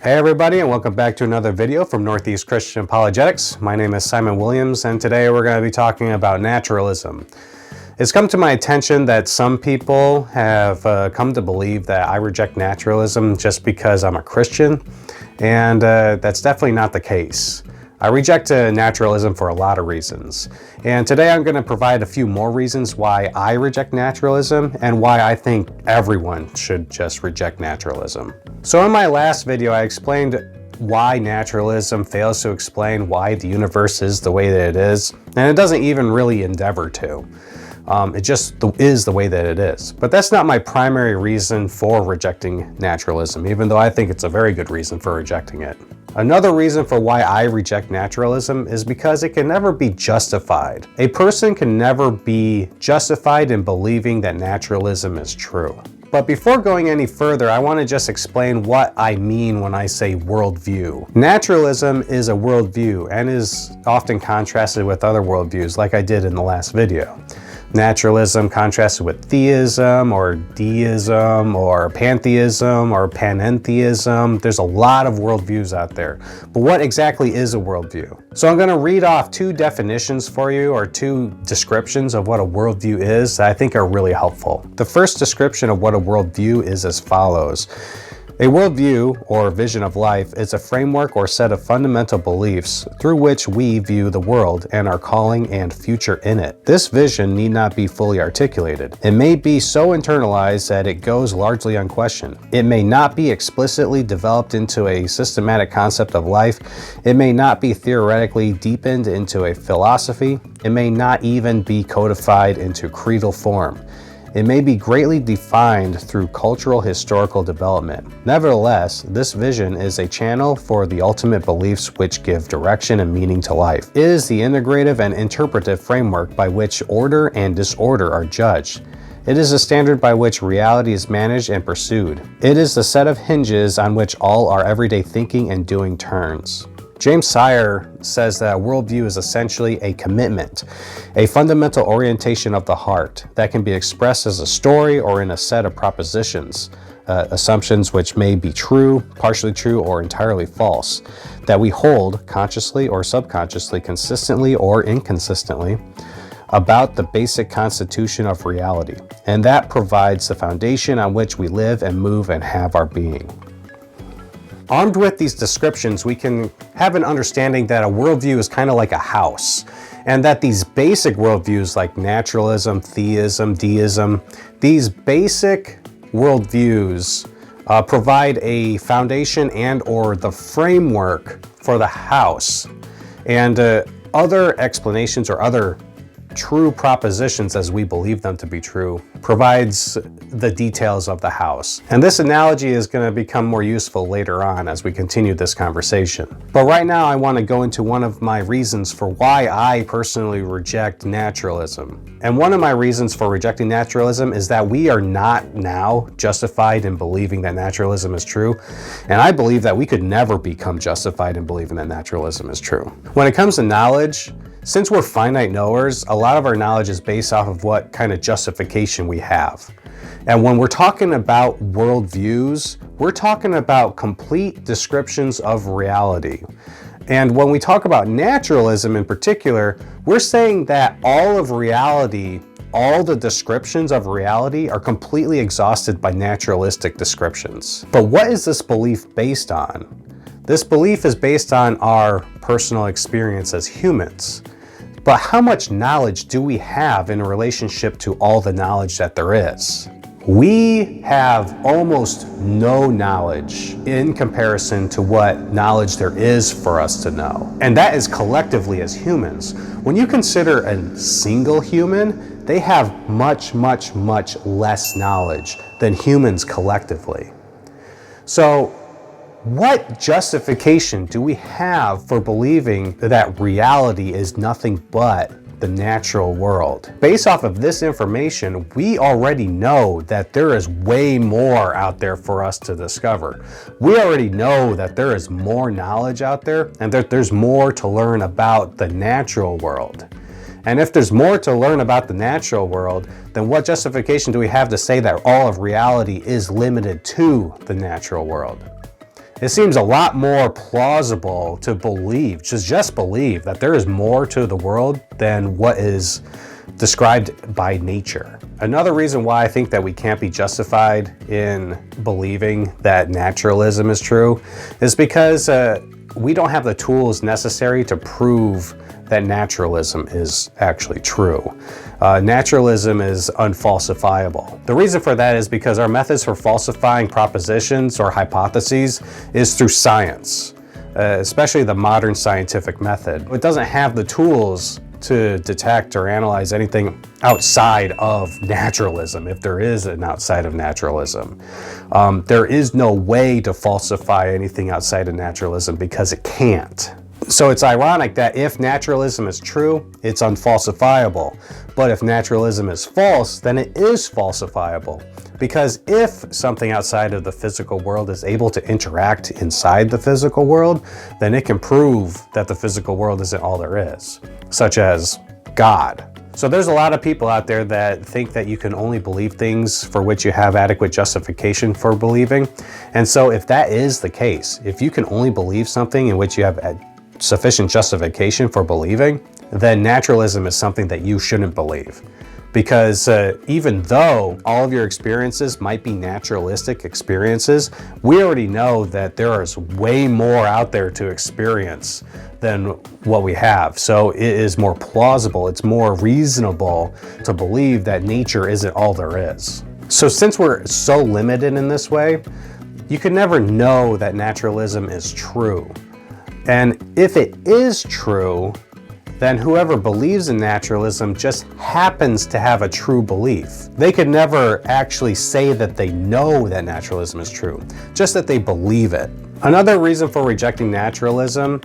Hey everybody, and welcome back to another video from Northeast Christian Apologetics. My name is Simon Williams, and today we're going to be talking about naturalism. It's come to my attention that some people have come to believe that I reject naturalism just because I'm a Christian, and that's definitely not the case. I reject naturalism for a lot of reasons, and today I'm going to provide a few more reasons why I reject naturalism and why I think everyone should just reject naturalism. So in my last video, I explained why naturalism fails to explain why the universe is the way that it is, and it doesn't even really endeavor to. It just is the way that it is. But that's not my primary reason for rejecting naturalism, even though I think it's a very good reason for rejecting it. Another reason for why I reject naturalism is because it can never be justified. A person can never be justified in believing that naturalism is true. But before going any further, I want to just explain what I mean when I say worldview. Naturalism is a worldview and is often contrasted with other worldviews, like I did in the last video. Naturalism contrasted with theism or deism or pantheism or panentheism. There's a lot of worldviews out there. But what exactly is a worldview? So I'm going to read off two definitions for you, or two descriptions of what a worldview is that I think are really helpful. The first description of what a worldview is as follows. A worldview, or vision of life, is a framework or set of fundamental beliefs through which we view the world and our calling and future in it. This vision need not be fully articulated. It may be so internalized that it goes largely unquestioned. It may not be explicitly developed into a systematic concept of life. It may not be theoretically deepened into a philosophy. It may not even be codified into creedal form. It may be greatly defined through cultural historical development. Nevertheless, this vision is a channel for the ultimate beliefs which give direction and meaning to life. It is the integrative and interpretive framework by which order and disorder are judged. It is a standard by which reality is managed and pursued. It is the set of hinges on which all our everyday thinking and doing turns. James Sire says that a worldview is essentially a commitment, a fundamental orientation of the heart that can be expressed as a story or in a set of propositions, assumptions which may be true, partially true, or entirely false, that we hold consciously or subconsciously, consistently or inconsistently, about the basic constitution of reality, and that provides the foundation on which we live and move and have our being. Armed with these descriptions, we can have an understanding that a worldview is kind of like a house, and that these basic worldviews like naturalism, theism, deism, these basic worldviews provide a foundation and or the framework for the house, and other explanations or other true propositions as we believe them to be true provides the details of the house. And this analogy is going to become more useful later on as we continue this conversation. But right now I want to go into one of my reasons for why I personally reject naturalism. And one of my reasons for rejecting naturalism is that we are not now justified in believing that naturalism is true. And I believe that we could never become justified in believing that naturalism is true. When it comes to knowledge, since we're finite knowers, a lot of our knowledge is based off of what kind of justification we have. And when we're talking about worldviews, we're talking about complete descriptions of reality. And when we talk about naturalism in particular, we're saying that all of reality, all the descriptions of reality are completely exhausted by naturalistic descriptions. But what is this belief based on? This belief is based on our personal experience as humans. But how much knowledge do we have in relationship to all the knowledge that there is? We have almost no knowledge in comparison to what knowledge there is for us to know. And that is collectively as humans. When you consider a single human, they have much, much, much less knowledge than humans collectively. So, what justification do we have for believing that reality is nothing but the natural world? Based off of this information, we already know that there is way more out there for us to discover. We already know that there is more knowledge out there and that there's more to learn about the natural world. And if there's more to learn about the natural world, then what justification do we have to say that all of reality is limited to the natural world? It seems a lot more plausible to believe, just believe that there is more to the world than what is described by nature. Another reason why I think that we can't be justified in believing that naturalism is true is because we don't have the tools necessary to prove that naturalism is actually true. Naturalism is unfalsifiable. The reason for that is because our methods for falsifying propositions or hypotheses is through science, especially the modern scientific method. It doesn't have the tools to detect or analyze anything outside of naturalism, if there is an outside of naturalism. There is no way to falsify anything outside of naturalism because it can't. So it's ironic that if naturalism is true, it's unfalsifiable. But if naturalism is false, then it is falsifiable. Because if something outside of the physical world is able to interact inside the physical world, then it can prove that the physical world isn't all there is, such as God. So there's a lot of people out there that think that you can only believe things for which you have adequate justification for believing. And so if that is the case, if you can only believe something in which you have sufficient justification for believing, then naturalism is something that you shouldn't believe. Because even though all of your experiences might be naturalistic experiences, we already know that there is way more out there to experience than what we have. So it is more plausible, it's more reasonable to believe that nature isn't all there is. So since we're so limited in this way, you can never know that naturalism is true. And if it is true, then whoever believes in naturalism just happens to have a true belief. They could never actually say that they know that naturalism is true, just that they believe it. Another reason for rejecting naturalism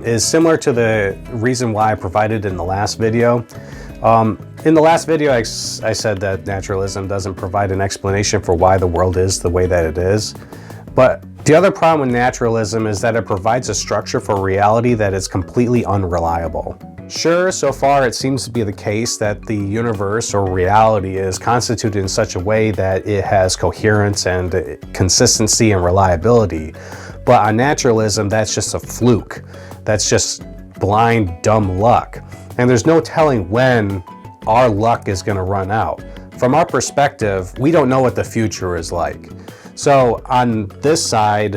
is similar to the reason why I provided in the last video. In the last video, I said that naturalism doesn't provide an explanation for why the world is the way that it is. But the other problem with naturalism is that it provides a structure for reality that is completely unreliable. Sure, so far it seems to be the case that the universe or reality is constituted in such a way that it has coherence and consistency and reliability. But on naturalism, that's just a fluke. That's just blind, dumb luck. And there's no telling when our luck is going to run out. From our perspective, we don't know what the future is like. So on this side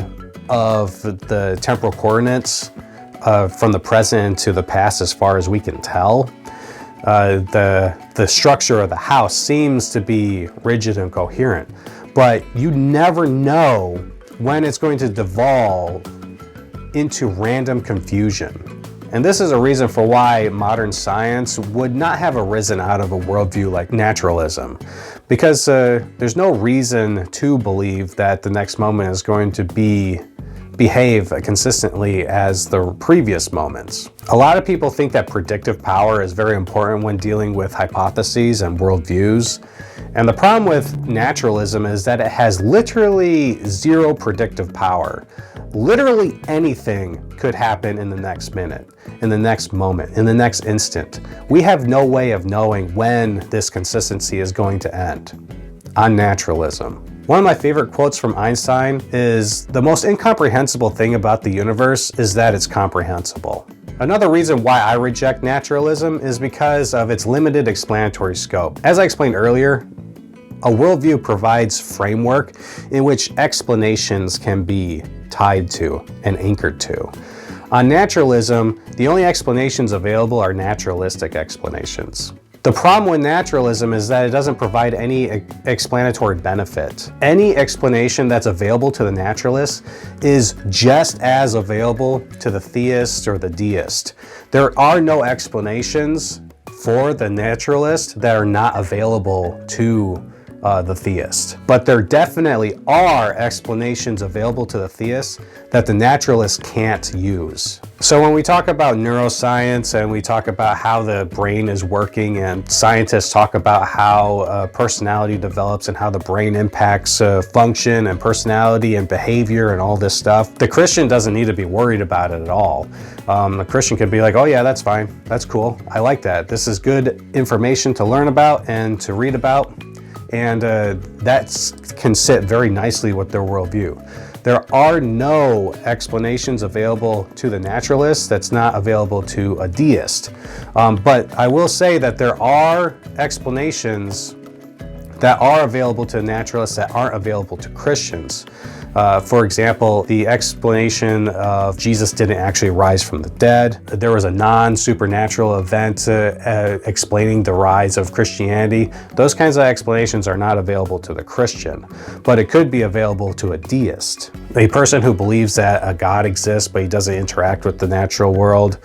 of the temporal coordinates, from the present to the past as far as we can tell, the structure of the house seems to be rigid and coherent. But you never know when it's going to devolve into random confusion. And this is a reason for why modern science would not have arisen out of a worldview like naturalism. Because there's no reason to believe that the next moment is going to behave consistently as the previous moments. A lot of people think that predictive power is very important when dealing with hypotheses and worldviews. And the problem with naturalism is that it has literally zero predictive power. Literally anything could happen in the next minute, in the next moment, in the next instant. We have no way of knowing when this consistency is going to end on naturalism. One of my favorite quotes from Einstein is, "The most incomprehensible thing about the universe is that it's comprehensible." Another reason why I reject naturalism is because of its limited explanatory scope. As I explained earlier, a worldview provides framework in which explanations can be tied to and anchored to. On naturalism, the only explanations available are naturalistic explanations. The problem with naturalism is that it doesn't provide any explanatory benefit. Any explanation that's available to the naturalist is just as available to the theist or the deist. There are no explanations for the naturalist that are not available to the theist. But there definitely are explanations available to the theist that the naturalist can't use. So when we talk about neuroscience and we talk about how the brain is working, and scientists talk about how personality develops and how the brain impacts function and personality and behavior and all this stuff, the Christian doesn't need to be worried about it at all. The Christian could be like, oh yeah, that's fine, that's cool, I like that. This is good information to learn about and to read about. And that can sit very nicely with their worldview. There are no explanations available to the naturalist that's not available to a deist. But I will say that there are explanations that are available to naturalists that aren't available to Christians. For example, the explanation of Jesus didn't actually rise from the dead. There was a non-supernatural event explaining the rise of Christianity. Those kinds of explanations are not available to the Christian, but it could be available to a deist. A person who believes that a God exists, but he doesn't interact with the natural world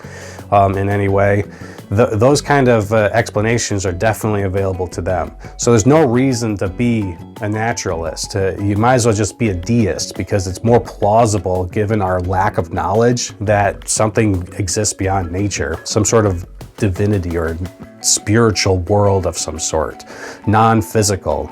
in any way. Those kind of explanations are definitely available to them. So there's no reason to be a naturalist. You might as well just be a deist, because it's more plausible, given our lack of knowledge, that something exists beyond nature, some sort of divinity or spiritual world of some sort, non-physical.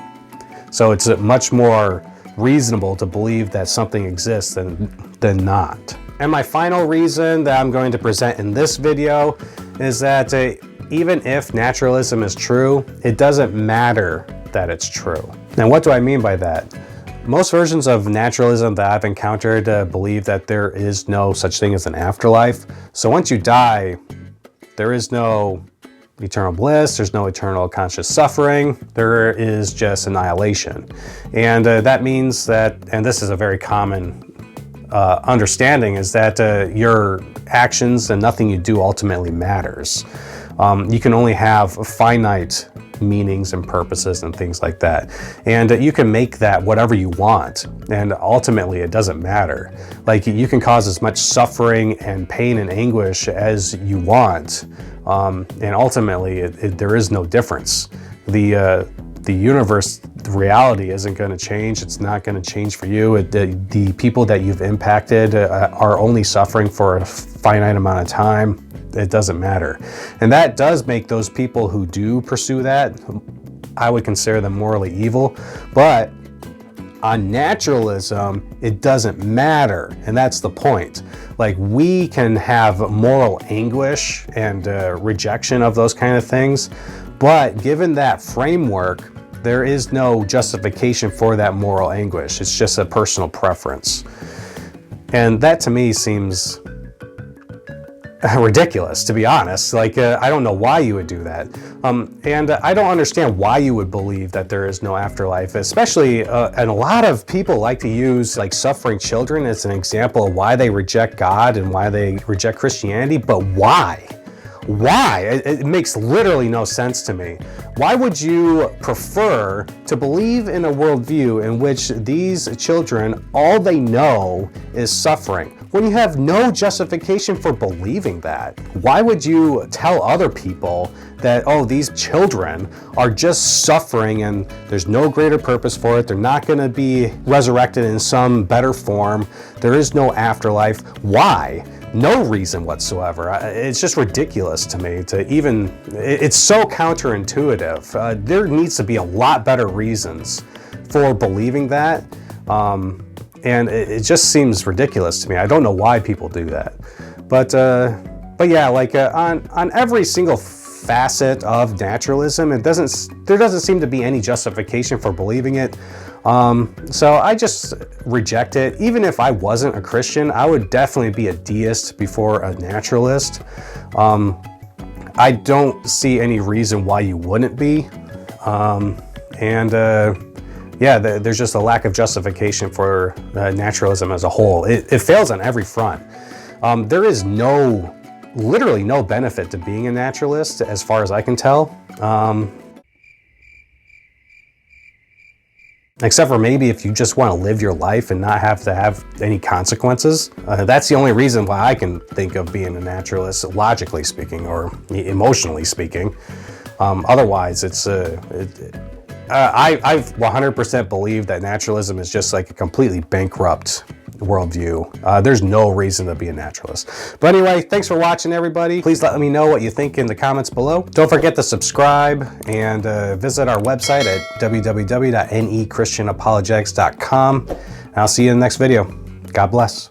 So it's much more reasonable to believe that something exists than not. And my final reason that I'm going to present in this video is that even if naturalism is true, it doesn't matter that it's true. Now, what do I mean by that? Most versions of naturalism that I've encountered believe that there is no such thing as an afterlife. So once you die, there is no eternal bliss, there's no eternal conscious suffering, there is just annihilation. And that means that, and this is a very common understanding, is that your actions and nothing you do ultimately matters. You can only have finite meanings and purposes and things like that. And you can make that whatever you want, and ultimately it doesn't matter. Like, you can cause as much suffering and pain and anguish as you want, and ultimately there is no difference. The universe, the reality isn't going to change. It's not going to change for you. The people that you've impacted are only suffering for a finite amount of time. It doesn't matter. And that does make those people who do pursue that, I would consider them morally evil. But on naturalism, it doesn't matter. And that's the point. Like, we can have moral anguish and rejection of those kind of things. But given that framework, there is no justification for that moral anguish. It's just a personal preference. And that to me seems ridiculous, to be honest. Like, I don't know why you would do that. And I don't understand why you would believe that there is no afterlife, especially, and a lot of people like to use like suffering children as an example of why they reject God and why they reject Christianity. But why? Why? It makes literally no sense to me. Why would you prefer to believe in a worldview in which these children, all they know is suffering, when you have no justification for believing that? Why would you tell other people that, oh, these children are just suffering and there's no greater purpose for it, they're not going to be resurrected in some better form, there is no afterlife? Why? No reason whatsoever. It's just ridiculous to me to even, it's so counterintuitive. There needs to be a lot better reasons for believing that. And it just seems ridiculous to me. I don't know why people do that. But yeah, like on every single facet of naturalism, there doesn't seem to be any justification for believing it. So I just reject it. Even if I wasn't a Christian, I would definitely be a deist before a naturalist. I don't see any reason why you wouldn't be. Yeah, there's just a lack of justification for naturalism as a whole. It fails on every front. There is literally no benefit to being a naturalist, as far as I can tell. Except for maybe if you just want to live your life and not have to have any consequences. That's the only reason why I can think of being a naturalist, logically speaking, or emotionally speaking. Otherwise, I 100% believe that naturalism is just like a completely bankrupt worldview. There's no reason to be a naturalist. But anyway, thanks for watching, everybody. Please let me know what you think in the comments below. Don't forget to subscribe and visit our website at www.nechristianapologetics.com. I'll see you in the next video. God bless.